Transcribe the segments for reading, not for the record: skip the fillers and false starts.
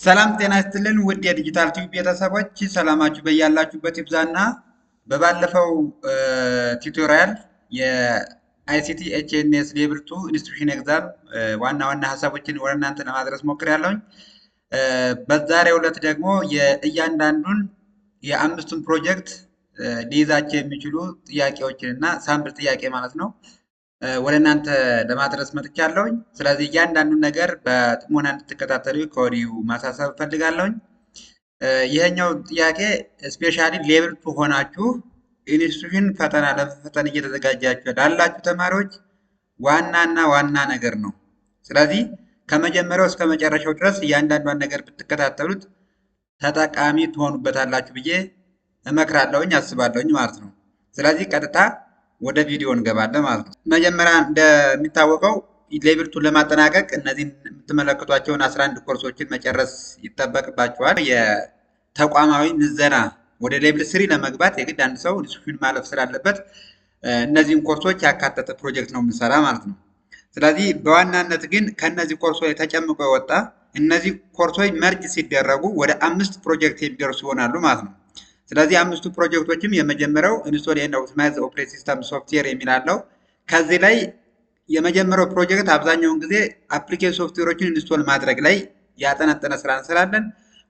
ሰላም ጤና ይስጥልን ውድ የዲጂታል ቲዩብ ቤተሰቦች ሰላማችሁ በያላችሁበት ይብዛና በባለፈው ቱቶሪያል የአይሲቲ ኤችኤንኤስ ሌቭል 2 ኢንስቲትዩሽን ኤግዛም ዋና ዋና ሀሳቦችን ወደ እናንተ ለማድረስ ሞክሬያለሁኝ። በዛሬው ዕለት ደግሞ የእያንዳንዱን የአምስቱን ፕሮጀክት ሊይዛቸው የሚችሉ ጥያቄዎችን እና ሳምፕል ጥያቄ ማለት ነው ወደ እናንተ ለማድረስ መጥቻለሁኝ። ስለዚህ እያንዳንዱን ነገር በጥሞና እንድትከታተሉ ከወዲሁ ማሳሰብ እፈልጋለሁኝ። ይሄኛው ጥያቄ ስፔሻሊ ሌቭል 2 ሆናችሁ ኢንስቲትዩሽን ፈተና ለመፈተን እየተዘጋጃችሁ ላላችሁ ተማሪዎች ዋናና ዋና ነገር ነው። ስለዚህ ከመጀመሪያው እስከ መጨረሻው ድረስ እያንዳንዷን ነገር ብትከታተሉት ተጠቃሚ ትሆኑበታላችሁ ብዬ እመክራለሁኝ፣ አስባለሁኝ ማለት ነው። ስለዚህ ቀጥታ ወደ ቪዲዮ እንገባለን ማለት ነው። መጀመሪያ እንደሚታወቀው ሌቭል 2 ለማጠናቀቅ እነዚህን የምትመለከቷቸውን 11 ኮርሶችን መጨረስ ይጠበቅባቸዋል። የተቋማዊ ምዘና ወደ ሌቭል 3 ለመግባት የግድ አንድ ሰው ኢንስቲትዩሽን ማለፍ ስላለበት እነዚህን ኮርሶች ያካተተ ፕሮጀክት ነው የምንሰራ ማለት ነው። ስለዚህ በዋናነት ግን ከነዚህ ኮርሶች ተጨምቆ የወጣ እነዚህ ኮርሶች መርጅ ሲደረጉ ወደ 5 ፕሮጀክት የሚደርሱ ይሆናሉ ማለት ነው። ስለዚህ አምስቱ ፕሮጀክቶችም የመጀመሪያው ኢንስቶል ኤንድ ኦፕቲማይዝ ኦፕሬቲንግ ሲስተም ሶፍትዌር የሚል አለው። ከዚህ ላይ የመጀመሪያው ፕሮጀክት አብዛኛውን ጊዜ አፕሊኬሽን ሶፍትዌሮችን ኢንስቶል ማድረግ ላይ ያጠነጠነ ስራ እንሰራለን።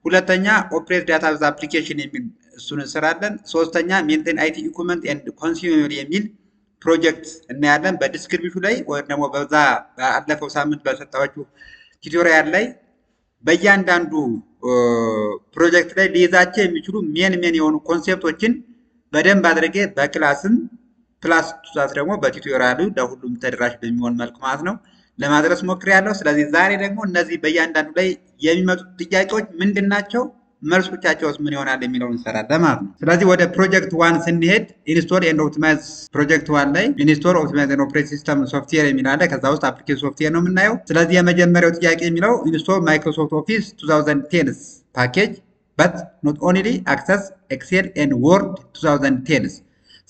ሁለተኛ ኦፕሬት ዳታቤዝ አፕሊኬሽን የሚል እሱን እንሰራለን። ሶስተኛ ሜንቴን አይቲ ኢኩዊፕመንት ኤንድ ኮንሱመብል የሚል ፕሮጀክት እናያለን። በዲስክሪፕሽኑ ላይ ወይም ደግሞ በዛ ባለፈው ሳምንት በሰጠኋችሁ ቱቶሪያል ላይ በእያንዳንዱ ፕሮጀክት ላይ ሊይዛቸው የሚችሉ ሜን የሆኑ ኮንሴፕቶችን በደንብ አድርጌ በክላስም ፕላስ ቱዛት ደግሞ በቱቶሪያሉ ለሁሉም ተደራሽ በሚሆን መልኩ ማለት ነው ለማድረስ ሞክሬያለሁ። ስለዚህ ዛሬ ደግሞ እነዚህ በእያንዳንዱ ላይ የሚመጡት ጥያቄዎች ምንድን ናቸው፣ መልሶቻቸውስ ምን ይሆናል የሚለውን እንሰራለን ማለት ነው። ስለዚህ ወደ ፕሮጀክት 1 ስንሄድ ኢንስቶል ኤንድ ኦፕቲማይዝ ፕሮጀክት 1 ላይ ኢንስቶል ኦፕቲማይዝ ኤንድ ኦፕሬቲንግ ሲስተም ሶፍትዌር የሚል አለ። ከዛ ውስጥ አፕሊኬሽን ሶፍትዌር ነው የምናየው። ስለዚህ የመጀመሪያው ጥያቄ የሚለው ኢንስቶል ማይክሮሶፍት ኦፊስ 2010 ፓኬጅ በት ኖት ኦንሊ አክሰስ ኤክሴል ኤንድ ወርድ 2010።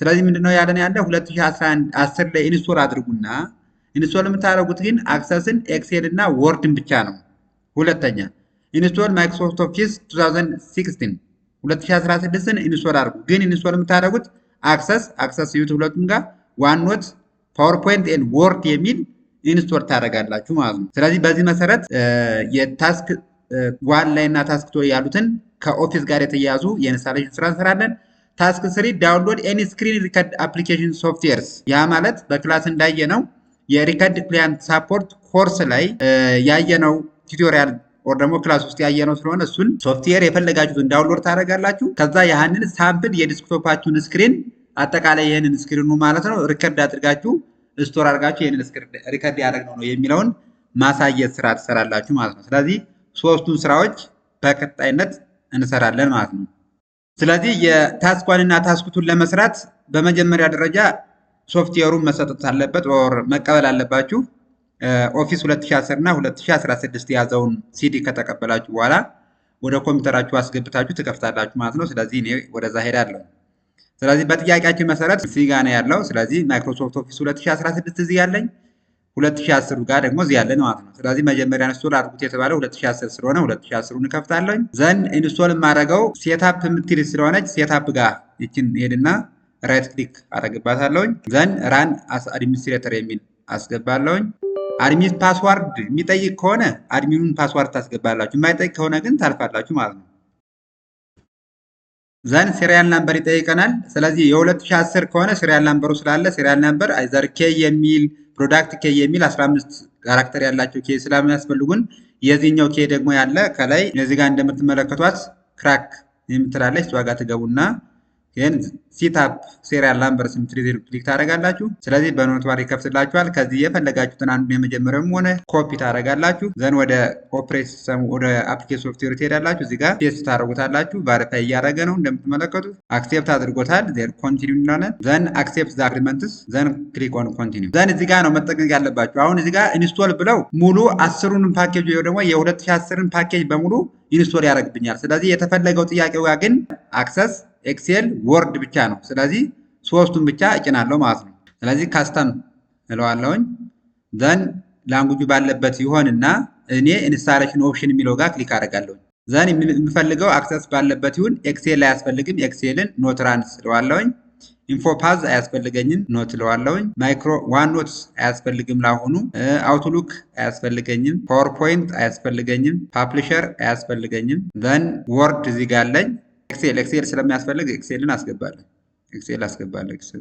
ስለዚህ ምንድነው ያለን ያለ 2010 ላይ ኢንስቶል አድርጉና ኢንስቶል የምታደርጉት ግን አክሰስን ኤክሴል እና ወርድን ብቻ ነው። ሁለተኛ ኢንስቶል ማይክሮሶፍት ኦፊስ 2016 2016ን ኢንስቶል አድርጉ፣ ግን ኢንስቶል የምታደርጉት አክሰስ ዩት ሁለቱም ጋር ዋንኖት ፓወርፖይንት ኤንድ ወርድ የሚል ኢንስቶል ታደርጋላችሁ ማለት ነው። ስለዚህ በዚህ መሰረት የታስክ 1 ላይ እና ታስክ 2 ያሉትን ከኦፊስ ጋር የተያያዙ የኢንስታሌሽን ስራ እንሰራለን። ታስክ 3 ዳውንሎድ ኤኒ ስክሪን ሪከርድ አፕሊኬሽን ሶፍትዌርስ፣ ያ ማለት በክላስ እንዳየነው የሪከርድ ክላይንት ሳፖርት ኮርስ ላይ ያየነው ቱቶሪያል ወር ደግሞ ክላስ ውስጥ ያየነው ስለሆነ እሱን ሶፍትዌር የፈለጋችሁትን ዳውንሎድ ታደርጋላችሁ። ከዛ ያህንን ሳምፕል የዲስክቶፓችሁን ስክሪን አጠቃላይ ይህንን ስክሪኑ ማለት ነው ሪከርድ አድርጋችሁ ስቶር አድርጋችሁ ይህንን ሪከርድ ያደረግነው ነው የሚለውን ማሳየት ስራ ትሰራላችሁ ማለት ነው። ስለዚህ ሶስቱን ስራዎች በቀጣይነት እንሰራለን ማለት ነው። ስለዚህ የታስክ 1 እና ታስክ 2 ለመስራት በመጀመሪያ ደረጃ ሶፍትዌሩን መሰጠት አለበት ወር መቀበል አለባችሁ። ኦፊስ 2010 እና 2016 የያዘውን ሲዲ ከተቀበላችሁ በኋላ ወደ ኮምፒውተራችሁ አስገብታችሁ ትከፍታላችሁ ማለት ነው። ስለዚህ እኔ ወደዛ ሄዳለሁ። ስለዚህ በጥያቄያችን መሰረት እዚህ ጋር ነው ያለው። ስለዚህ ማይክሮሶፍት ኦፊስ 2016 እዚህ ያለኝ 2010 ጋር ደግሞ እዚህ ያለ ማለት ነው። ስለዚህ መጀመሪያ ኢንስቶል አድርጉት የተባለው 2010 ስለሆነ 2010ን እከፍታለሁ። ዘን ኢንስቶል የማደርገው ሴትአፕ የምትል ስለሆነች ሴትአፕ ጋር ይችን ሄድና ራይት ክሊክ አደርግባታለሁ። ዘን ራን አስ አድሚኒስትሬተር የሚል አስገባለሁኝ። አድሚን ፓስዋርድ የሚጠይቅ ከሆነ አድሚኑን ፓስዋርድ ታስገባላችሁ፣ የማይጠይቅ ከሆነ ግን ታልፋላችሁ ማለት ነው። ዘን ሲሪያል ናምበር ይጠይቀናል። ስለዚህ የ2010 ከሆነ ሲሪያል ናምበሩ ስላለ ሲሪያል ናምበር አይዘር ኬ የሚል ፕሮዳክት ኬ የሚል 15 ካራክተር ያላቸው ኬ ስለሚያስፈልጉን የዚህኛው ኬ ደግሞ ያለ ከላይ እዚህ ጋር እንደምትመለከቷት ክራክ የምትላለች እሷ ጋር ትገቡና ግን ሲታፕ ሲሪያል ናምበር ሲምትሪ ክሊክ ታደርጋላችሁ። ስለዚህ በኖትፓድ ይከፍትላችኋል። ከዚህ የፈለጋችሁትን አንዱን የመጀመሪያውም ሆነ ኮፒ ታደርጋላችሁ። ዘን ወደ ኦፕሬቲንግ ሲስተም ወደ አፕሊኬሽን ሶፍትዌር ትሄዳላችሁ። እዚህ ጋር ፔስት ታደርጉታላችሁ። ቫሪፋይ እያደረገ ነው እንደምትመለከቱት። አክሴፕት አድርጎታል። ዘን ኮንቲኒው እንላለን። ዘን አክሴፕት ዘ አግሪመንትስ ዘን ክሊክ ኦን ኮንቲኒው። ዘን እዚህ ጋር ነው መጠቀም ያለባችሁ። አሁን እዚህ ጋር ኢንስቶል ብለው ሙሉ 10ሩን ፓኬጅ ወይ ደግሞ የ2010ን ፓኬጅ በሙሉ ኢንስቶል ያደርግብኛል። ስለዚህ የተፈለገው ጥያቄው ጋር ግን አክሰስ ኤክሴል ወርድ ብቻ ነው። ስለዚህ ሶስቱን ብቻ እጭናለሁ ማለት ነው። ስለዚህ ካስተም እለዋለሁኝ። ዘን ላንጉጁ ባለበት ይሆንና እኔ ኢንስታሌሽን ኦፕሽን የሚለው ጋር ክሊክ አደርጋለሁ። ዘን የምፈልገው አክሰስ ባለበት ይሁን። ኤክሴል አያስፈልግም። ኤክሴልን ኖት ራን ስለዋለሁኝ። ኢንፎፓዝ አያስፈልገኝም፣ ኖት ለዋለሁኝ። ማይክሮ ዋን ኖትስ አያስፈልግም ለአሁኑ። አውትሉክ አያስፈልገኝም። ፓወርፖይንት አያስፈልገኝም። ፓብሊሸር አያስፈልገኝም። ዘን ወርድ እዚህ ጋር አለኝ። ኤክሴል ስለሚያስፈልግ ኤክሴልን አስገባለሁ።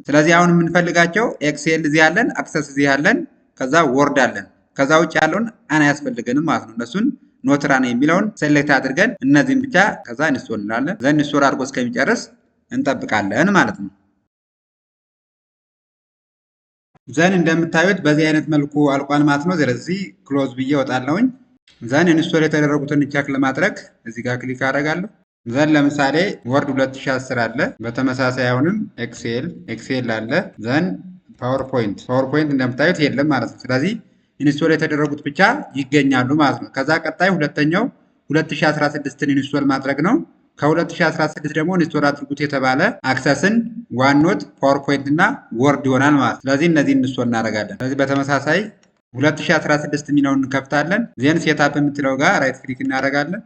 ስለዚህ አሁን የምንፈልጋቸው ኤክሴል እዚህ ያለን፣ አክሰስ እዚህ ያለን፣ ከዛ ወርድ አለን። ከዛ ውጭ ያለውን አያስፈልገንም ማለት ነው። እነሱን ኖት ራን የሚለውን ሴሌክት አድርገን እነዚህን ብቻ ከዛ ኢንስቶል እንላለን። ዘን ኢንስቶል አድርጎ እስከሚጨርስ እንጠብቃለን ማለት ነው። ዘን እንደምታዩት በዚህ አይነት መልኩ አልቋል ማለት ነው። ስለዚህ ክሎዝ ብዬ እወጣለሁኝ። ዘን ኢንስቶል የተደረጉትን ቼክ ለማድረግ እዚህ ጋር ክሊክ አደርጋለሁ። ዘን ለምሳሌ ወርድ 2010 አለ። በተመሳሳይ አሁንም ኤክሴል አለ። ዘን ፓወርፖይንት እንደምታዩት የለም ማለት ነው። ስለዚህ ኢንስቶል የተደረጉት ብቻ ይገኛሉ ማለት ነው። ከዛ ቀጣይ ሁለተኛው 2016ን ኢንስቶል ማድረግ ነው። ከ2016 ደግሞ ኢንስቶል አድርጉት የተባለ አክሰስን፣ ዋንኖት፣ ፓወርፖይንት እና ወርድ ይሆናል ማለት ነው። ስለዚህ እነዚህ ኢንስቶል እናደርጋለን። ስለዚህ በተመሳሳይ 2016 የሚለውን እንከፍታለን። ዜን ሴታፕ የምትለው ጋር ራይት ክሊክ እናደርጋለን።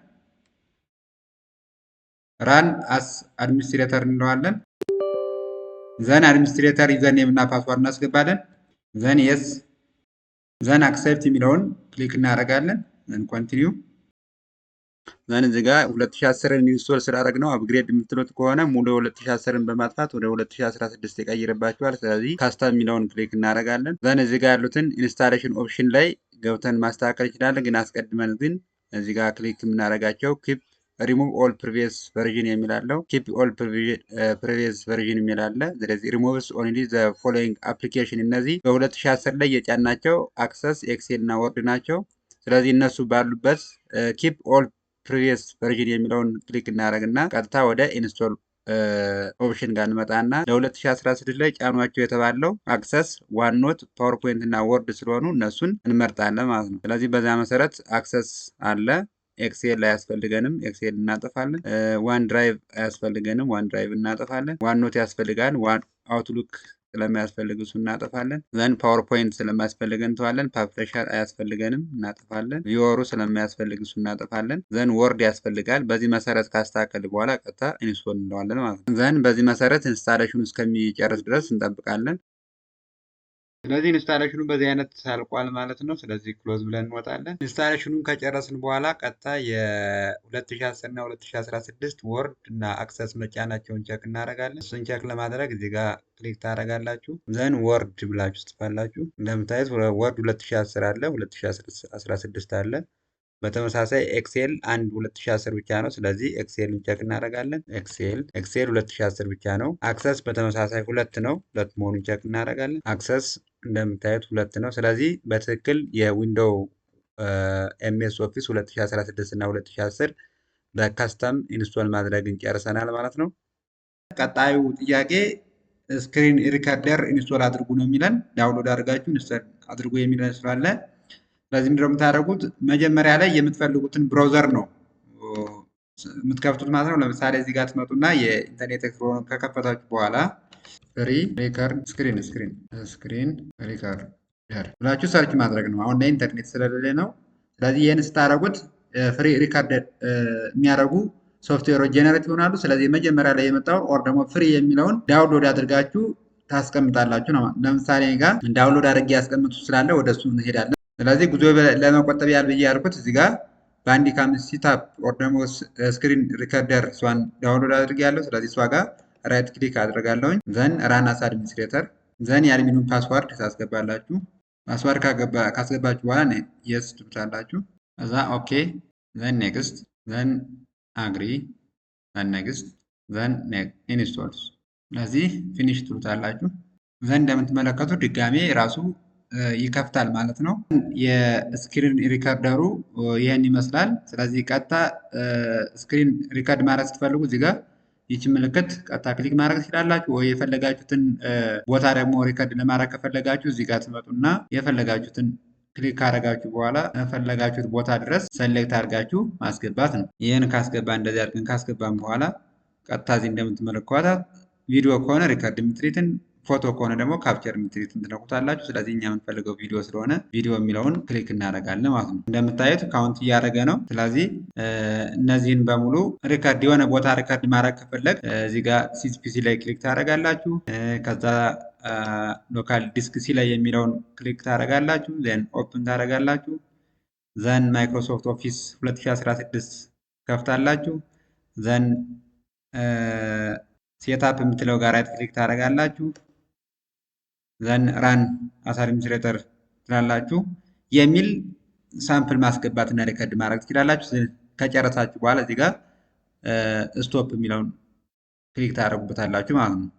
ራን አስ አድሚኒስትሬተር እንለዋለን። ዘን አድሚኒስትሬተር ዩዘር ኔም እና ፓስዋርድ እናስገባለን። ዘን የስ ዘን አክሴፕት የሚለውን ክሊክ እናደርጋለን። ዘን ኮንቲኒው። ዘን እዚህ ጋር 2010ን ኢንስቶል ስላደረግ ነው። አፕግሬድ የምትሉት ከሆነ ሙሉ 2010ን በማጥፋት ወደ 2016 ይቀይርባቸዋል። ስለዚህ ካስተም የሚለውን ክሊክ እናደርጋለን። ዘን እዚህ ጋር ያሉትን ኢንስታሌሽን ኦፕሽን ላይ ገብተን ማስተካከል ይችላለን። ግን አስቀድመን ግን እዚህ ጋር ክሊክ የምናደርጋቸው ኪፕ ሪሙቭ ኦል ፕሪቪየስ ቨርዥን የሚላለው ኪፕ ኦል ፕሪቪየስ ቨርዥን የሚላለ። ስለዚህ ሪሙቭስ ኦንሊ ዘ ፎሎዊንግ አፕሊኬሽን፣ እነዚህ በ2010 ላይ የጫናቸው አክሰስ፣ ኤክሴል እና ወርድ ናቸው። ስለዚህ እነሱ ባሉበት ኪፕ ኦል ፕሪቪየስ ቨርዥን የሚለውን ክሊክ እናደርግና ቀጥታ ወደ ኢንስቶል ኦፕሽን ጋር እንመጣና ለ2016 ላይ ጫኗቸው የተባለው አክሰስ፣ ዋንኖት፣ ፓወርፖይንት እና ወርድ ስለሆኑ እነሱን እንመርጣለን ማለት ነው። ስለዚህ በዛ መሰረት አክሰስ አለ፣ ኤክሴል አያስፈልገንም፣ ኤክሴል እናጠፋለን። ዋን ድራይቭ አያስፈልገንም፣ ዋን ድራይቭ እናጠፋለን። ዋን ኖት ያስፈልጋል፣ አውትሉክ ስለማያስፈልግ እሱ እናጠፋለን። ዘን ፓወርፖይንት ስለማያስፈልገን እንተዋለን። ፓብሊሸር አያስፈልገንም፣ እናጠፋለን። ቪወሩ ስለማያስፈልግ እሱ እናጠፋለን። ዘን ወርድ ያስፈልጋል። በዚህ መሰረት ካስተካከል በኋላ ቀጥታ ኢንስቶል እንለዋለን ማለት ነው። ዘን በዚህ መሰረት ኢንስታሌሽኑ እስከሚጨርስ ድረስ እንጠብቃለን። ስለዚህ ኢንስታሌሽኑ በዚህ አይነት አልቋል ማለት ነው። ስለዚህ ክሎዝ ብለን እንወጣለን። ኢንስታሌሽኑን ከጨረስን በኋላ ቀጥታ የ2010 እና 2016 ወርድ እና አክሰስ መጫናቸውን ቼክ እናደርጋለን። እሱን ቼክ ለማድረግ እዚህ ጋር ክሊክ ታደርጋላችሁ። ዘን ወርድ ብላችሁ ትጽፋላችሁ። እንደምታዩት ወርድ 2010 አለ፣ 2016 አለ። በተመሳሳይ ኤክሴል አንድ 2010 ብቻ ነው። ስለዚህ ኤክሴልን ቼክ እናደርጋለን። ኤክሴል 2010 ብቻ ነው። አክሰስ በተመሳሳይ 2 ነው። 2 መሆኑን ቼክ እናደርጋለን። አክሰስ እንደምታዩት 2 ነው። ስለዚህ በትክክል የዊንዶው ኤምኤስ ኦፊስ 2016 እና 2010 በካስተም ኢንስቶል ማድረግን ጨርሰናል ማለት ነው። ቀጣዩ ጥያቄ ስክሪን ሪከርደር ኢንስቶል አድርጉ ነው የሚለን። ዳውንሎድ አድርጋችሁ ኢንስቶል አድርጉ የሚለን ስላለ ስለዚህ ምንድነው የምታደርጉት? መጀመሪያ ላይ የምትፈልጉትን ብራውዘር ነው የምትከፍቱት ማለት ነው። ለምሳሌ እዚህ ጋር ትመጡና የኢንተርኔት ኤክስፕሎረር ከከፈታችሁ በኋላ ፍሪ ሪከርድ ስክሪን ሪከርደር ብላችሁ ሰርች ማድረግ ነው። አሁን ላይ ኢንተርኔት ስለሌለ ነው። ስለዚህ ይህን ስታደርጉት ፍሪ ሪከርደር የሚያደርጉ ሶፍትዌሮች ጄኔሬት ይሆናሉ። ስለዚህ መጀመሪያ ላይ የመጣውን ኦር ደግሞ ፍሪ የሚለውን ዳውንሎድ አድርጋችሁ ታስቀምጣላችሁ ነው። ለምሳሌ ጋር ዳውንሎድ አድርጌ ያስቀምጡ ስላለ ወደሱ እንሄዳለን። ስለዚህ ጉዞ ለመቆጠብ ያህል ብዬ ያልኩት እዚህ ጋር ባንዲካም ሲታፕ ኦር ደግሞ ስክሪን ሪከርደር እሷን ዳውንሎድ አድርጌ ያለው። ስለዚህ እሷ ጋር ራይት ክሊክ አድርጋለሁኝ። ዘን ራን አስ አድሚኒስትሬተር ዘን የአድሚኑን ፓስዋርድ ታስገባላችሁ። ፓስዋርድ ካስገባችሁ በኋላ የስ ትሉታላችሁ። እዛ ኦኬ ዘን ኔክስት ዘን አግሪ ዘን ኔክስት ዘን ኢንስቶልስ። ስለዚህ ፊኒሽ ትሉታላችሁ። ዘን እንደምትመለከቱ ድጋሜ ራሱ ይከፍታል ማለት ነው። የስክሪን ሪከርደሩ ይህን ይመስላል። ስለዚህ ቀጥታ ስክሪን ሪከርድ ማድረግ ስትፈልጉ እዚህ ጋር ይቺ ምልክት ቀጥታ ክሊክ ማድረግ ትችላላችሁ። ወይ የፈለጋችሁትን ቦታ ደግሞ ሪከርድ ለማድረግ ከፈለጋችሁ እዚህ ጋር ትመጡና የፈለጋችሁትን ክሊክ ካደረጋችሁ በኋላ የፈለጋችሁት ቦታ ድረስ ሰሌክት አድርጋችሁ ማስገባት ነው። ይህን ካስገባ እንደዚህ አድርገን ካስገባን በኋላ ቀጥታ እዚህ እንደምትመለከቷት ቪዲዮ ከሆነ ሪከርድ የምትሪትን ፎቶ ከሆነ ደግሞ ካፕቸር የምትሉትን ትነኩታላችሁ። ስለዚህ እኛ የምንፈልገው ቪዲዮ ስለሆነ ቪዲዮ የሚለውን ክሊክ እናደርጋለን ማለት ነው። እንደምታዩት ካውንት እያደረገ ነው። ስለዚህ እነዚህን በሙሉ ሪከርድ የሆነ ቦታ ሪከርድ ማድረግ ከፈለግ እዚህ ጋር ሲፒሲ ላይ ክሊክ ታደርጋላችሁ። ከዛ ሎካል ዲስክ ሲ ላይ የሚለውን ክሊክ ታደርጋላችሁ። ዘን ኦፕን ታደርጋላችሁ። ዘን ማይክሮሶፍት ኦፊስ 2016 ከፍታላችሁ። ዘን ሴታፕ የምትለው ጋር ራይት ክሊክ ታደርጋላችሁ። ዘን ራን አስ አድሚኒስትሬተር ትላላችሁ። የሚል ሳምፕል ማስገባት እና ሪከርድ ማድረግ ትችላላችሁ። ከጨረሳችሁ በኋላ እዚህ ጋር ስቶፕ የሚለውን ክሊክ ታደርጉበታላችሁ ማለት ነው።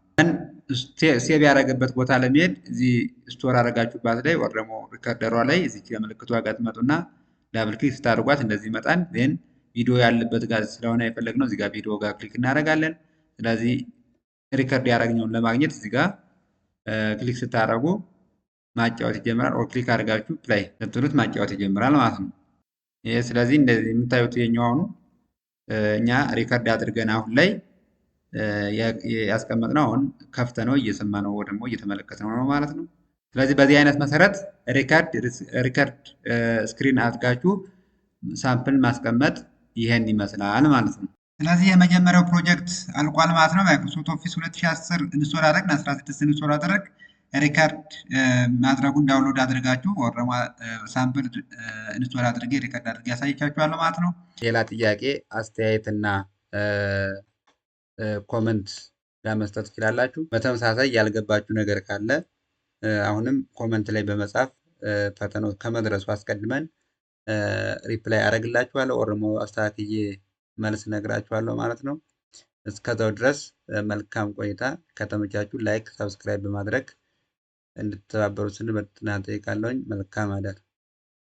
ሴቭ ያደረገበት ቦታ ለመሄድ እዚህ ስቶር አደረጋችሁባት ላይ ወር ደግሞ ሪከርደሯ ላይ እዚህ ምልክቷ ጋር ትመጡና ዳብል ክሊክ ስታደርጓት እንደዚህ ይመጣል። ዜን ቪዲዮ ያለበት ጋር ስለሆነ የፈለግነው እዚህ ጋር ቪዲዮ ጋር ክሊክ እናደርጋለን። ስለዚህ ሪከርድ ያደረግነውን ለማግኘት እዚህ ጋር ክሊክ ስታደርጉ ማጫወት ይጀምራል። ኦር ክሊክ አድርጋችሁ ፕላይ ስትሉት ማጫወት ይጀምራል ማለት ነው። ይሄ ስለዚህ እንደዚህ የምታዩት የኛው እኛ ሪከርድ አድርገን አሁን ላይ ያስቀመጥነው አሁን ከፍተነው እየሰማነው ደግሞ እየተመለከትነው ነው ማለት ነው። ስለዚህ በዚህ አይነት መሰረት ሪከርድ ስክሪን አድርጋችሁ ሳምፕል ማስቀመጥ ይሄን ይመስላል ማለት ነው። ስለዚህ የመጀመሪያው ፕሮጀክት አልቋል ማለት ነው። ማይክሮሶፍት ኦፊስ 2010 ኢንስቶል አደረግን፣ 16 ኢንስቶል አደረግ። ሪከርድ ማድረጉን ዳውንሎድ አድርጋችሁ ወር ደግሞ ሳምፕል ኢንስቶል አድርጌ ሪከርድ አድርጌ ያሳይቻችኋለሁ ማለት ነው። ሌላ ጥያቄ አስተያየትና ኮመንት ለመስጠት ትችላላችሁ። በተመሳሳይ ያልገባችሁ ነገር ካለ አሁንም ኮመንት ላይ በመጻፍ ፈተናው ከመድረሱ አስቀድመን ሪፕላይ አደርግላችኋለሁ ወር ደግሞ አስተካክዬ መልስ ነግራችኋለሁ ማለት ነው። እስከዛው ድረስ መልካም ቆይታ። ከተመቻችሁ ላይክ፣ ሰብስክራይብ በማድረግ እንድትተባበሩ ስንል በትህትና እጠይቃለሁኝ። መልካም አዳር።